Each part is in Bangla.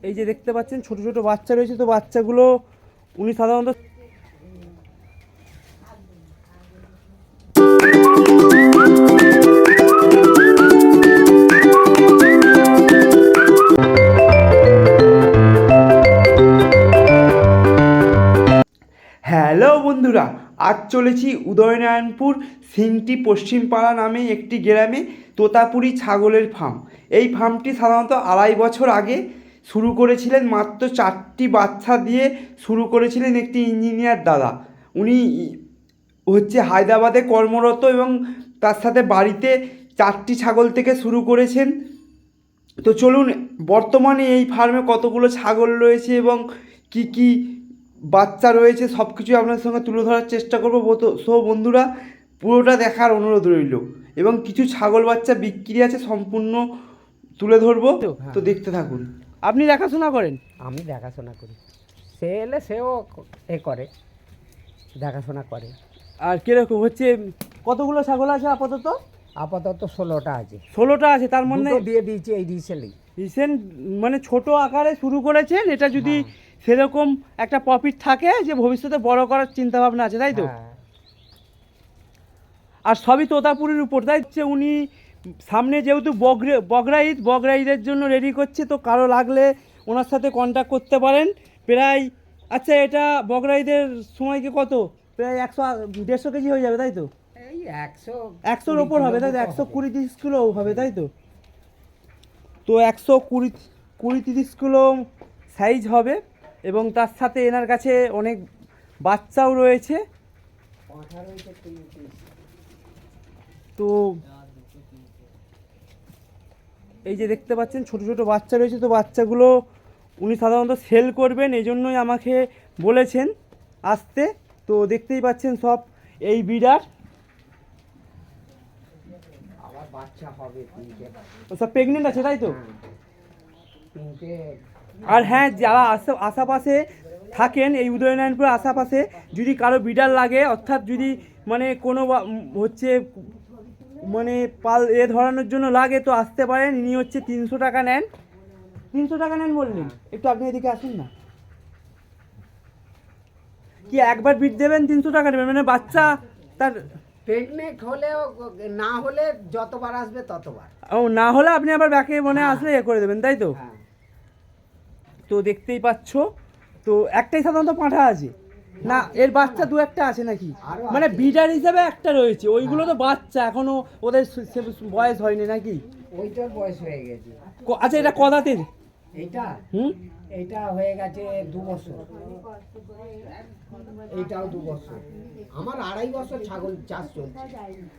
এই যে দেখতে পাচ্ছেন ছোট ছোট বাচ্চা রয়েছে, তো বাচ্চাগুলো উনি সাধারণত হ্যালো বন্ধুরা, আজ চলেছি উদয়নারায়ণপুর সিংটি পশ্চিমপাড়া নামে একটি গ্রামে তোতাপুরি ছাগলের ফার্ম। এই ফার্মটি সাধারণত 2.5 বছর আগে শুরু করেছিলেন, মাত্র 4টি বাচ্চা দিয়ে শুরু করেছিলেন একটি ইঞ্জিনিয়ার দাদা। উনি হচ্ছে হায়দ্রাবাদে কর্মরত এবং তার সাথে বাড়িতে 4টি ছাগল থেকে শুরু করেছেন। তো চলুন বর্তমানে এই ফার্মে কতগুলো ছাগল রয়েছে এবং কি কি বাচ্চা রয়েছে সব কিছু আপনার সঙ্গে তুলে ধরার চেষ্টা করবো। সো বন্ধুরা, পুরোটা দেখার অনুরোধ রইল এবং কিছু ছাগল বাচ্চা বিক্রি আছে, সম্পূর্ণ তুলে ধরবো, তো দেখতে থাকুন। আপনি দেখাশোনা করেন? আমি দেখাশোনা করি, সে এলে সেও করে দেখাশোনা করে। আর কীরকম হচ্ছে, কতগুলো ছাগল আছে আপাতত? আপাতত 16টা আছে। 16টা আছে, তার মানে দিয়ে দিয়েছি এই রিসেন্ট, মানে ছোট আকারে শুরু করেছেন। এটা যদি সেরকম একটা প্রফিট থাকে যে ভবিষ্যতে বড় করার চিন্তা ভাবনা আছে, তাই তো? আর সবই তোতাপুরির উপর, তাই হচ্ছে উনি সামনে যেহেতু বকরা ঈদের জন্য রেডি করছে, তো কারো লাগলে ওনার সাথে কন্ট্যাক্ট করতে পারেন। প্রায় আচ্ছা, এটা বকরা ঈদের সময়কে কত, প্রায় 100-150 কেজি হয়ে যাবে, তাই তো? এই 100-100-র ওপর হবে, তাই তো? 120-30 কিলো হবে, তাই তো? তো 120-30 কিলো সাইজ হবে এবং তার সাথে এনার কাছে অনেক বাচ্চাও রয়েছে। তো এই যে দেখতে পাচ্ছেন ছোট ছোট বাচ্চা রয়েছে, তো বাচ্চাগুলো উনি সাধারণত সেল করবেন, এই জন্যই আমাকে বলেছেন আসতে। তো দেখতেই পাচ্ছেন সব এই বিড়ার বাচ্চা হবে, সব প্রেগনেন্ট আছে, তাই তো? আর হ্যাঁ, যারা আশেপাশে থাকেন এই উদয়নারায়ণপুরের আশেপাশে, যদি কারো বিড়াল লাগে, অর্থাৎ যদি মানে কোনো হচ্ছে মানে পাল ধরানোর জন্য লাগে, তো আসতে পারেন। ইনি হচ্ছে 300 টাকা নেন। 300 টাকা নেন বললেন? একটু আপনি এদিকে আসুন না। কি একবার বিট দেবেন 300 টাকা নেবেন? মানে বাচ্চা তার প্রেগনেন্ট হলেও না হলে যতবার আসবে ততবার। ও, না হলে আপনি আবার ব্যাকে মনে আসলে করে দেবেন, তাই তো? তো দেখতেই পাচ্ছ, তো একটাই সাধারণত পাঁঠা আছে না, এর বাচ্চা 2-1টা আছে নাকি? মানে বিডার হিসাবে একটা রয়েছে, ওইগুলো তো বাচ্চা এখনো, ওদের বয়স হয়নি নাকি? ওইটার বয়স হয়ে গেছে। আচ্ছা, এটা কদাতের? এইটা এইটা হয়ে গেছে 2 বছর, এইটাও 2 বছর। আমার 2.5 বছর ছাগল চাষ চলছে।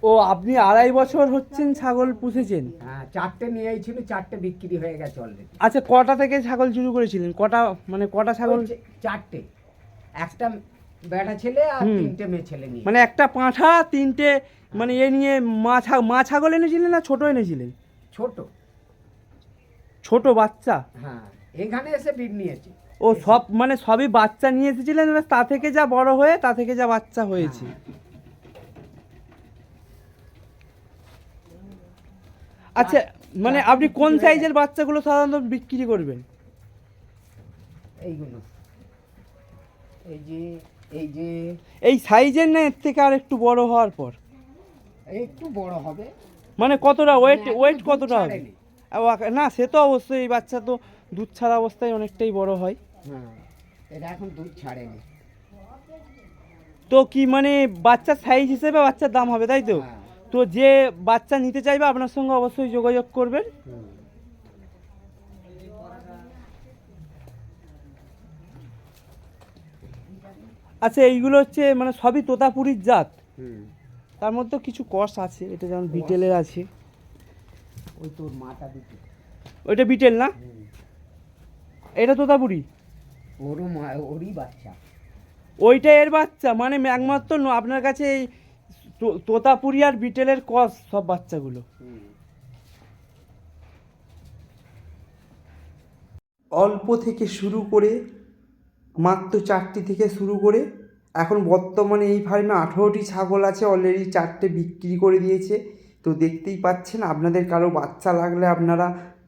ও, আপনি 2.5 বছর হচ্ছেন ছাগল পুষেছেন? হ্যাঁ, 4টে নিয়েই ছিল, 4টে বিক্রি হয়ে গেছে অলরেডি। আচ্ছা, কটা থেকে ছাগল শুরু করেছিলেন? কটা, মানে কটা ছাগল? 4টে, একটা বেটা ছেলে আর 3টে মেয়ে ছেলে নিয়ে। মানে একটা পাঁঠা, 3টে, মানে এ নিয়ে মা ছাগল এনেছিলেন না ছোট এনেছিলেন? ছোট ছোট বাচ্চা। হ্যাঁ, এখানে এসে বিট নিয়েছে। ও, সব মানে সবই বাচ্চা নিয়ে এসেছিলেন, তা থেকে যা বড় হয়ে তা থেকে যা বাচ্চা হয়েছে। আচ্ছা, মানে আপনি কোন সাইজের বাচ্চাগুলো সাধারণত বিক্রি করবেন? এইগুলো, এই যে এই সাইজের, না এর থেকে আর একটু বড় হওয়ার পর? একটু বড় হবে। মানে কতটা ওয়েট কতটা হবে? না, সে তো অবশ্যই, এই বাচ্চা তো দুধ ছাড়া অবস্থায় অনেকটাই বড় হয়। হ্যাঁ, এটা এখন দুধ ছাড়েনি। তো কি মানে বাচ্চার সাইজ হিসেবে বাচ্চার দাম হবে, তাই তো? তো যে বাচ্চা নিতে চাইবে আপনার সঙ্গে অবশ্যই যোগাযোগ করবেন। আচ্ছা, এইগুলো হচ্ছে মানে সবই তোতাপুরির জাত, তার মধ্যে কিছু কস আছে। এটা যেমন বিটেলের আছে, ওই তোর মাটা বিটেল, ওইটা বিটেল না, এটা তোতাপুরি, ওরই বাচ্চা, ওইটা এর বাচ্চা। মানে একমাত্র আপনার কাছে এই তোতাপুরি আর বিটেলের কস সব বাচ্চাগুলো। অল্প থেকে শুরু করে মাত্র 4টি থেকে শুরু করে এখন বর্তমানে এই ফার্মে 18টি ছাগল আছে, অলরেডি 4টে বিক্রি করে দিয়েছে। তো দেখতেই পাচ্ছেন, আপনাদের কারো বাচ্চা লাগলে আপনারা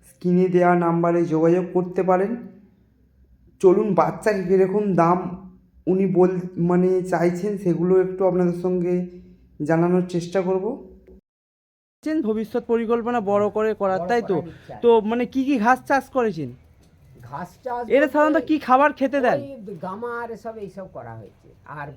স্ক্রিনে দেওয়া নাম্বারে যোগাযোগ করতে পারেন। চলুন বাচ্চার কীরকম দাম উনি মানে চাইছেন সেগুলো একটু আপনাদের সঙ্গে জানানোর চেষ্টা করব। ভবিষ্যৎ পরিকল্পনা বড় করে করার, তাই তো? তো মানে কি কি ঘাস চাষ করেছেন? ঘাস চাষ এটা সাধারণত কি খাবার খেতে দেন? গামার এসব এইসব করা হয়েছে, আর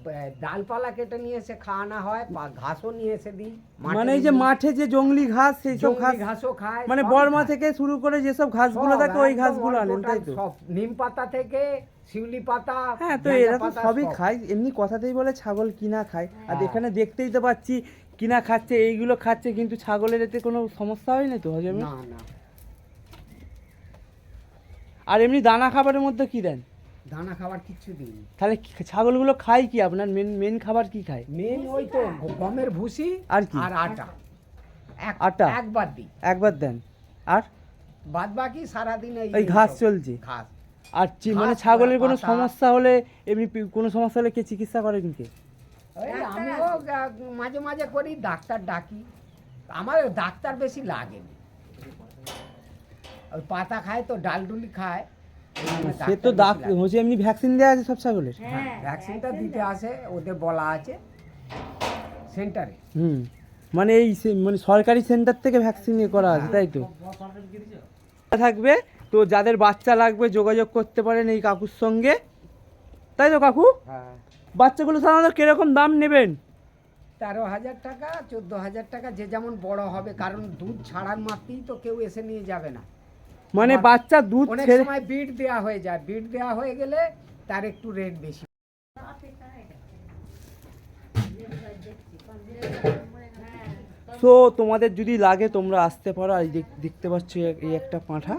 ডালপালা কেটে নিয়ে এসে খাওয়ানো হয়, বা ঘাসও নিয়ে এসে দিই। মানে এই যে মাঠে যে জংলি ঘাস, সেই সব ঘাসও খায়, মানে বর্মা থেকে শুরু করে যেসব ঘাসগুলো থাকে ওই ঘাসগুলো আনেন, তাই তো? সব নিম পাতা থেকে শিউলি পাতা, হ্যাঁ, তো এরা তো সবই খায়। এমনি কথাতেই বলে ছাগল কিনা খায়, আর এখানে দেখতেই তো পাচ্ছি কিনা খাচ্ছে, এইগুলো খাচ্ছে, কিন্তু ছাগলের এতে কোনো সমস্যা হয় না তো হজমে? না না। আর এমনি দানা খাবারের মধ্যে কি দেন? দানা খাবার কিচ্ছু দিই। তাহলে ছাগলগুলো খায় কি? আপনার মেন খাবার কি খায়? মেন ওই তো গমের ভুসি আর কি? আর আটা। আটা একবার দিই। একবার দেন, আর বাদ বাকি সারাদিন এই ঘাস চলছে। ঘাস। আর মানে ছাগলের কোনো সমস্যা হলে, এমনি কোনো সমস্যা হলে কে চিকিৎসা করেন কি? আমিও মাঝে মাঝে করি, ডাক্তার ডাকি। আমার ডাক্তার বেশি লাগে না, ওই পাতা খায় তো, ডালডুলি খায়। সে তো হচ্ছে এমনি ভ্যাকসিন দেওয়া আছে সব ছাগলের? হ্যাঁ, ভ্যাকসিনটা দিতে আসে, ওদের বলা আছে সেন্টারে। মানে এই মানে সরকারি সেন্টার থেকে ভ্যাকসিন করা আছে, তাই তো? থাকবে তো, যাদের বাচ্চা লাগবে যোগাযোগ করতে পারেন এই কাকুর সঙ্গে, তাই তো কাকু? হ্যাঁ। বাচ্চাগুলো সাধারণত কিরকম দাম নেবেন? 13,000 টাকা, 14,000 টাকা, যে যেমন বড় হবে, কারণ দুধ ছাড়ার মাত্রই তো কেউ এসে নিয়ে যাবে না। মানে বাচ্চা দুধ অনেক সময় বিট দেওয়া হয়ে যায়, বিট দেওয়া হয়ে গেলে তার একটু রেট বেশি। তো তোমাদের যদি লাগে তোমরা আসতে পারো। আর দেখতে পাচ্ছ এই একটা পাঁঠা।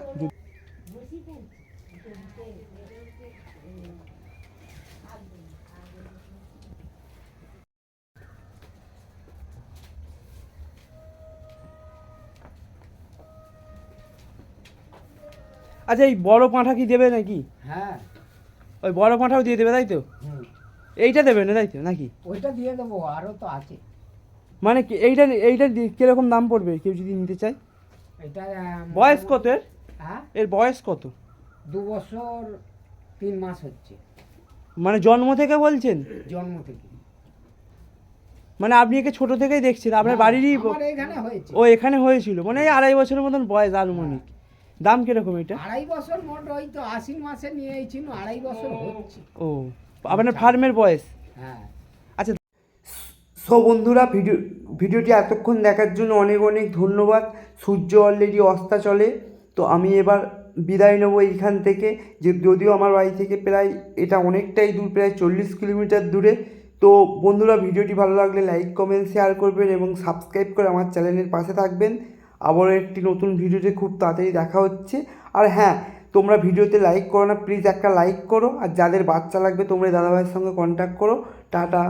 আচ্ছা, এই বড় পাঁঠা কি দেবে নাকি? হ্যাঁ, ওই বড় পাঁঠাও দিয়ে দেবে, তাই তো? এইটা দেবে না, তাই তো নাকি? ওইটা দিয়ে দেবো, আরও তো আছে। মানে এইটা কিরকম দাম পড়বে কেউ যদি নিতে চায়? এটা বয়স কত এর? হ্যাঁ, এর বয়স কত? 2 বছর 3 মাস হচ্ছে। মানে জন্ম থেকে বলছেন? জন্ম থেকে। মানে আপনি একে ছোট থেকেই দেখছেন, আপনার বাড়িরই? এখানে হয়েছে। ও এখানে হয়েছিল, মানে এই 2.5 বছরের মতন বয়স আনুমানিক। দাম কিরকম এটা? 2.5 বছর, মোট ওই তো আশ্বিন মাসে নিয়ে এসেছিল, 2.5 বছর হচ্ছে। ও, আপনার ফার্মের বয়স? হ্যাঁ। আচ্ছা, সো বন্ধুরা, ভিডিওটি এতক্ষণ দেখার জন্য অনেক অনেক ধন্যবাদ। সূর্য অলরেডি অস্তাচলে, তো আমি এবার বিদায় নেবো এইখান থেকে। যদিও আমার বাড়ি থেকে প্রায় এটা অনেকটাই দূর, প্রায় 40 কিলোমিটার দূরে। তো বন্ধুরা, ভিডিওটি ভালো লাগলে লাইক কমেন্ট শেয়ার করবেন এবং সাবস্ক্রাইব করে আমার চ্যানেলের পাশে থাকবেন। আবারও একটি নতুন ভিডিওতে খুব তাড়াতাড়ি দেখা হচ্ছে। আর হ্যাঁ, তোমরা ভিডিওতে লাইক করো না, প্লিজ একটা লাইক করো। আর যাদের বাচ্চা লাগবে তোমরা দাদাভাইয়ের সঙ্গে কন্ট্যাক্ট করো। টাটা।